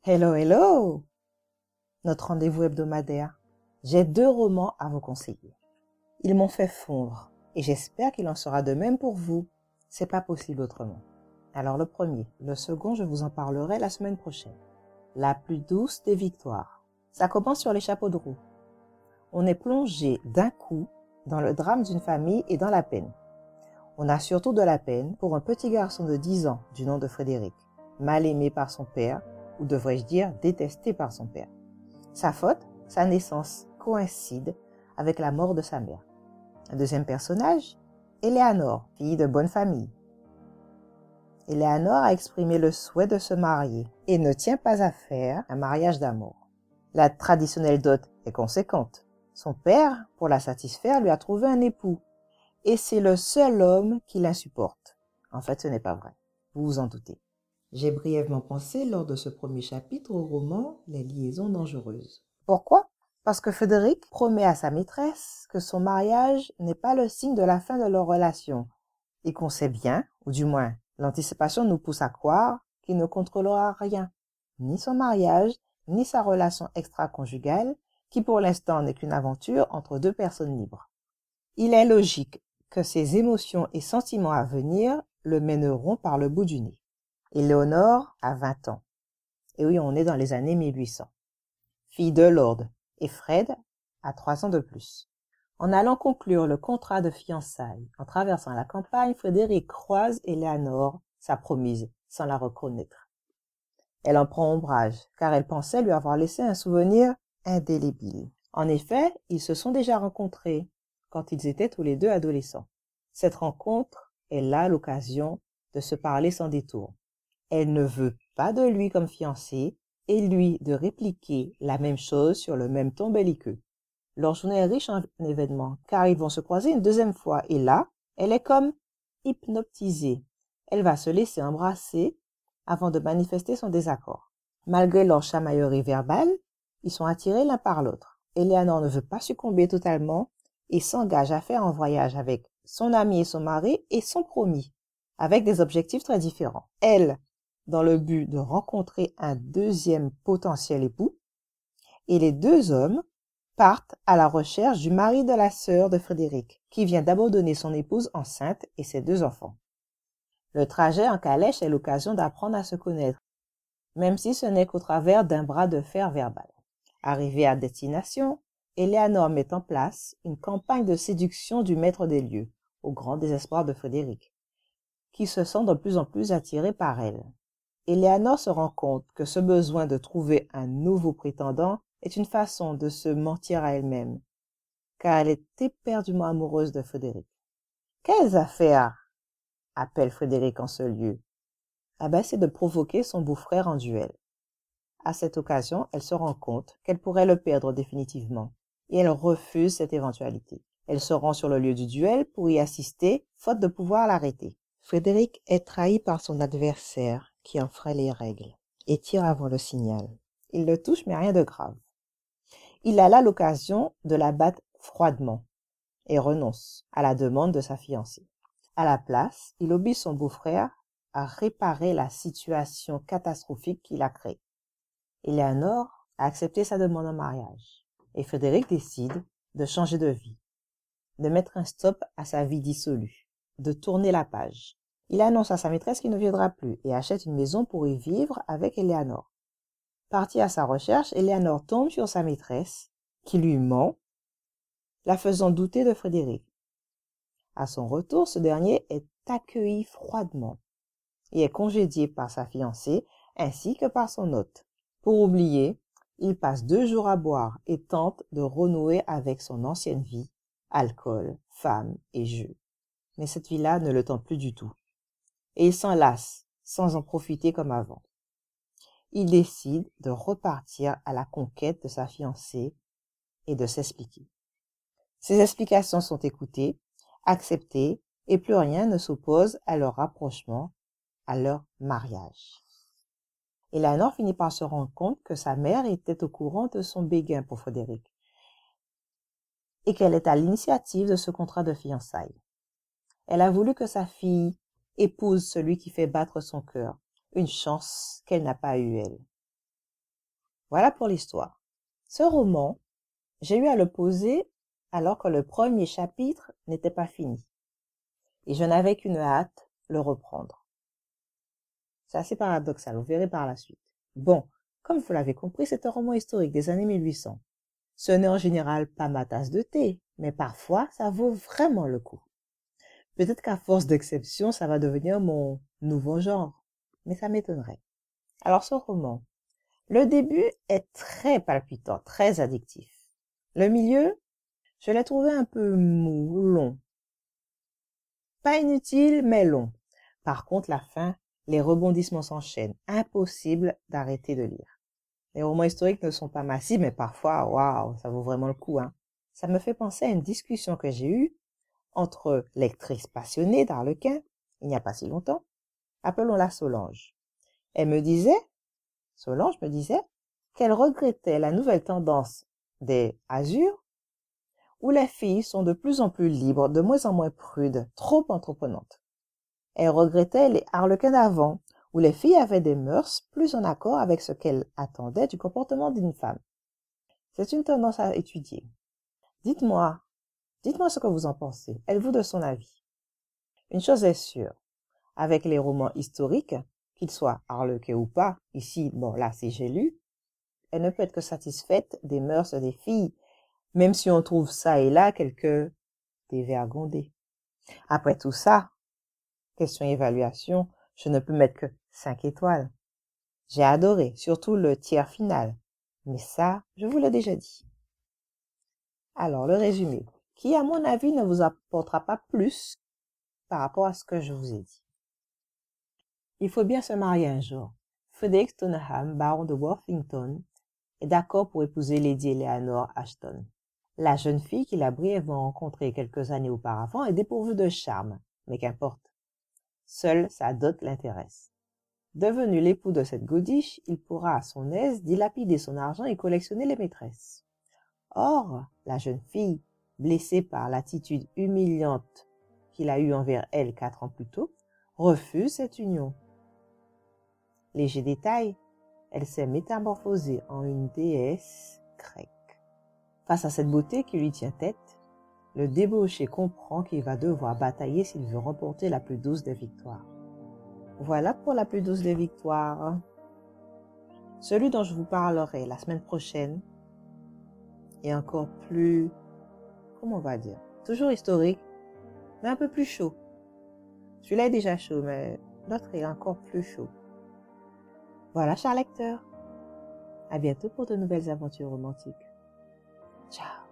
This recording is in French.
Hello, hello! Notre rendez-vous hebdomadaire. J'ai 2 romans à vous conseiller. Ils m'ont fait fondre et j'espère qu'il en sera de même pour vous. C'est pas possible autrement. Alors le premier, le second, je vous en parlerai la semaine prochaine. La plus douce des victoires. Ça commence sur les chapeaux de roue. On est plongé d'un coup dans le drame d'une famille et dans la peine. On a surtout de la peine pour un petit garçon de 10 ans du nom de Frédéric, mal aimé par son père, ou devrais-je dire détesté par son père. Sa faute, sa naissance, coïncide avec la mort de sa mère. Un deuxième personnage, Éléanore, fille de bonne famille. Éléanore a exprimé le souhait de se marier et ne tient pas à faire un mariage d'amour. La traditionnelle dot est conséquente. Son père, pour la satisfaire, lui a trouvé un époux. Et c'est le seul homme qui la supporte. En fait, ce n'est pas vrai. Vous vous en doutez. J'ai brièvement pensé lors de ce premier chapitre au roman « Les liaisons dangereuses ». Pourquoi? Parce que Frédéric promet à sa maîtresse que son mariage n'est pas le signe de la fin de leur relation et qu'on sait bien, ou du moins l'anticipation nous pousse à croire qu'il ne contrôlera rien, ni son mariage, ni sa relation extra-conjugale, qui pour l'instant n'est qu'une aventure entre 2 personnes libres. Il est logique que ses émotions et sentiments à venir le mèneront par le bout du nez. Éléonore a 20 ans. Et oui, on est dans les années 1800. Fille de lord, et Fred a 3 ans de plus. En allant conclure le contrat de fiançailles, en traversant la campagne, Frédéric croise Éléonore, sa promise, sans la reconnaître. Elle en prend ombrage, car elle pensait lui avoir laissé un souvenir indélébile. En effet, ils se sont déjà rencontrés quand ils étaient tous les deux adolescents. Cette rencontre est là l'occasion de se parler sans détour. Elle ne veut pas de lui comme fiancé et lui de répliquer la même chose sur le même ton belliqueux. Leur journée est riche en événements car ils vont se croiser une deuxième fois et là, elle est comme hypnotisée. Elle va se laisser embrasser avant de manifester son désaccord. Malgré leur chamaillerie verbale, ils sont attirés l'un par l'autre. Éléanore ne veut pas succomber totalement et s'engage à faire un voyage avec son ami et son mari et son promis, avec des objectifs très différents. Elle, dans le but de rencontrer un deuxième potentiel époux, et les 2 hommes partent à la recherche du mari de la sœur de Frédéric, qui vient d'abandonner son épouse enceinte et ses 2 enfants. Le trajet en calèche est l'occasion d'apprendre à se connaître, même si ce n'est qu'au travers d'un bras de fer verbal. Arrivée à destination, Éléanore met en place une campagne de séduction du maître des lieux, au grand désespoir de Frédéric, qui se sent de plus en plus attiré par elle. Éléanore se rend compte que ce besoin de trouver un nouveau prétendant est une façon de se mentir à elle-même, car elle est éperdument amoureuse de Frédéric. « Quelles affaires ?» appelle Frédéric en ce lieu. Ah ben, c'est de provoquer son beau-frère en duel. À cette occasion, elle se rend compte qu'elle pourrait le perdre définitivement, et elle refuse cette éventualité. Elle se rend sur le lieu du duel pour y assister, faute de pouvoir l'arrêter. Frédéric est trahi par son adversaire, qui enfreint les règles, et tire avant le signal. Il le touche, mais rien de grave. Il a là l'occasion de la battre froidement, et renonce à la demande de sa fiancée. À la place, il oblige son beau-frère à réparer la situation catastrophique qu'il a créée. Éléanore a accepté sa demande en mariage, et Frédéric décide de changer de vie, de mettre un stop à sa vie dissolue, de tourner la page. Il annonce à sa maîtresse qu'il ne viendra plus et achète une maison pour y vivre avec Éléanore. Partie à sa recherche, Éléanore tombe sur sa maîtresse, qui lui ment, la faisant douter de Frédéric. À son retour, ce dernier est accueilli froidement et est congédié par sa fiancée ainsi que par son hôte. Pour oublier, il passe 2 jours à boire et tente de renouer avec son ancienne vie, alcool, femmes et jeux. Mais cette vie-là ne le tente plus du tout. Et il s'en lasse, sans en profiter comme avant. Il décide de repartir à la conquête de sa fiancée et de s'expliquer. Ses explications sont écoutées, acceptées, et plus rien ne s'oppose à leur rapprochement, à leur mariage. Éléanore finit par se rendre compte que sa mère était au courant de son béguin pour Frédéric et qu'elle est à l'initiative de ce contrat de fiançailles. Elle a voulu que sa fille épouse celui qui fait battre son cœur, une chance qu'elle n'a pas eue elle. Voilà pour l'histoire. Ce roman, j'ai eu à le poser alors que le premier chapitre n'était pas fini. Et je n'avais qu'une hâte, le reprendre. C'est assez paradoxal, vous verrez par la suite. Bon, comme vous l'avez compris, c'est un roman historique des années 1800. Ce n'est en général pas ma tasse de thé, mais parfois ça vaut vraiment le coup. Peut-être qu'à force d'exception, ça va devenir mon nouveau genre, mais ça m'étonnerait. Alors ce roman, le début est très palpitant, très addictif. Le milieu, je l'ai trouvé un peu mou, long. Pas inutile, mais long. Par contre, la fin, les rebondissements s'enchaînent. Impossible d'arrêter de lire. Les romans historiques ne sont pas massifs, mais parfois, waouh, ça vaut vraiment le coup, hein. Ça me fait penser à une discussion que j'ai eue entre lectrices passionnées d'Arlequin, il n'y a pas si longtemps, appelons-la Solange. Solange me disait, qu'elle regrettait la nouvelle tendance des Azur, où les filles sont de plus en plus libres, de moins en moins prudes, trop entreprenantes. Elle regrettait les Harlequins d'avant, où les filles avaient des mœurs plus en accord avec ce qu'elles attendaient du comportement d'une femme. C'est une tendance à étudier. Dites-moi ce que vous en pensez. Êtes-vous de son avis? Une chose est sûre, avec les romans historiques, qu'ils soient harlequins ou pas, ici, bon là, si j'ai lu, elle ne peut être que satisfaite des mœurs des filles, même si on trouve ça et là quelques dévergondés. Après tout ça, question évaluation, je ne peux mettre que 5 étoiles. J'ai adoré, surtout le tiers final. Mais ça, je vous l'ai déjà dit. Alors, le résumé, qui à mon avis ne vous apportera pas plus par rapport à ce que je vous ai dit. Il faut bien se marier un jour. Frederick Stoneham, baron de Worthington, est d'accord pour épouser Lady Eleanor Ashton. La jeune fille qu'il a brièvement rencontrée quelques années auparavant est dépourvue de charme, mais qu'importe. Seule sa dot l'intéresse. Devenu l'époux de cette godiche, il pourra à son aise dilapider son argent et collectionner les maîtresses. Or, la jeune fille, blessée par l'attitude humiliante qu'il a eue envers elle 4 ans plus tôt, refuse cette union. Léger détail, elle s'est métamorphosée en une déesse grecque. Face à cette beauté qui lui tient tête, le débauché comprend qu'il va devoir batailler s'il veut remporter la plus douce des victoires. Voilà pour la plus douce des victoires. Celui dont je vous parlerai la semaine prochaine est encore plus, comment on va dire, toujours historique, mais un peu plus chaud. Celui-là est déjà chaud, mais l'autre est encore plus chaud. Voilà, chers lecteurs. À bientôt pour de nouvelles aventures romantiques. Ciao.